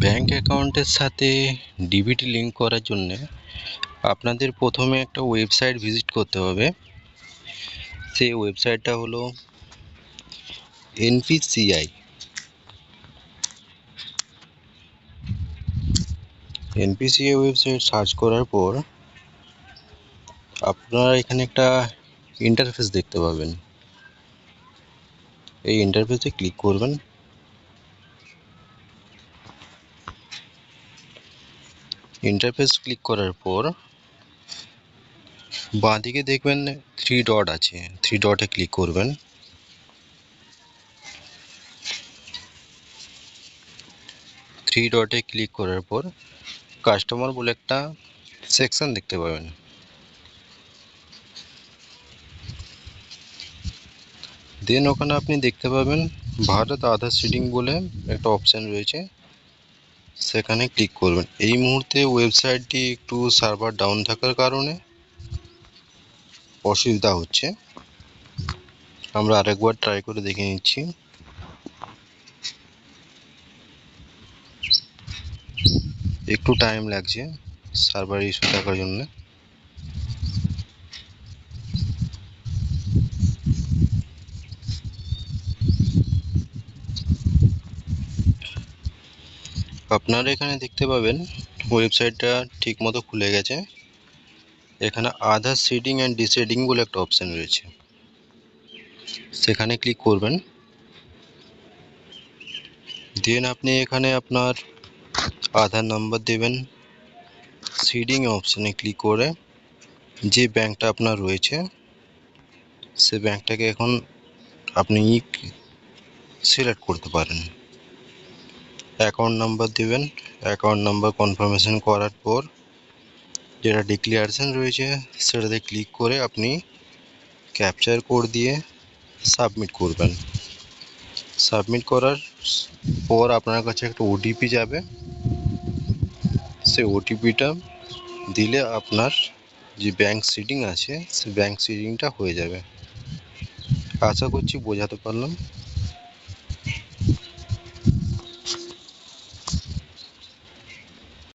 Bank অ্যাকাউন্টের সাথে DBT link করার জন্য আপনাদের প্রথমে একটা ওয়েবসাইট ভিজিট করতে হবে। সেই ওয়েবসাইটটা হলো এনপিসিআই। এনপিসিআই ওয়েবসাইট সার্চ করার পর আপনারা এখানে একটা ইন্টারফেস দেখতে পাবেন। এই ইন্টারফেসে ক্লিক করবেন। ইন্টারফেস ক্লিক করার পর বাঁদিকে দেখবেন 3 ডট আছে, 3 ডটে ক্লিক করবেন। থ্রি ডটে ক্লিক করার পর কাস্টমার বলে একটা সেকশন দেখতে পাবেন। দেন ওখানে আপনি দেখতে পাবেন ভারত আধার সিডিং বলে একটা অপশান রয়েছে, সেখানে ক্লিক করবেন। এই মুহূর্তে ওয়েবসাইটটি একটু সার্ভার ডাউন থাকার কারণে অসুবিধা হচ্ছে। আমরা আরেকবার ট্রাই করে দেখে নিচ্ছি। একটু টাইম লাগছে সার্ভার ইস্যু থাকার জন্য। আপনারা এখানে দেখতে পাবেন ওয়েবসাইটটা ঠিক মতো খুলে গেছে। এখানে আধার সিডিং অ্যান্ড ডিসেডিং বলে একটা অপশান রয়েছে, সেখানে ক্লিক করবেন। দেন আপনি এখানে আপনার আধার নাম্বার দেবেন। সিডিং অপশানে ক্লিক করে যে ব্যাংকটা আপনার রয়েছে সে ব্যাংকটাকে এখন আপনি সিলেক্ট করতে পারেন। অ্যাকাউন্ট নাম্বার দেবেন। অ্যাকাউন্ট নাম্বার কনফার্মেশন করার পর যেটা ডিক্লারেশন রয়েছে সেটাতে ক্লিক করে আপনি ক্যাপচার কোড দিয়ে সাবমিট করবেন। সাবমিট করার পর আপনার কাছে একটা ওটিপি যাবে। সেই ওটিপিটা দিলে আপনার যে ব্যাংক সিডিং আছে সেই ব্যাংক সিডিংটা হয়ে যাবে। আশা করছি বোঝাতে পারলাম।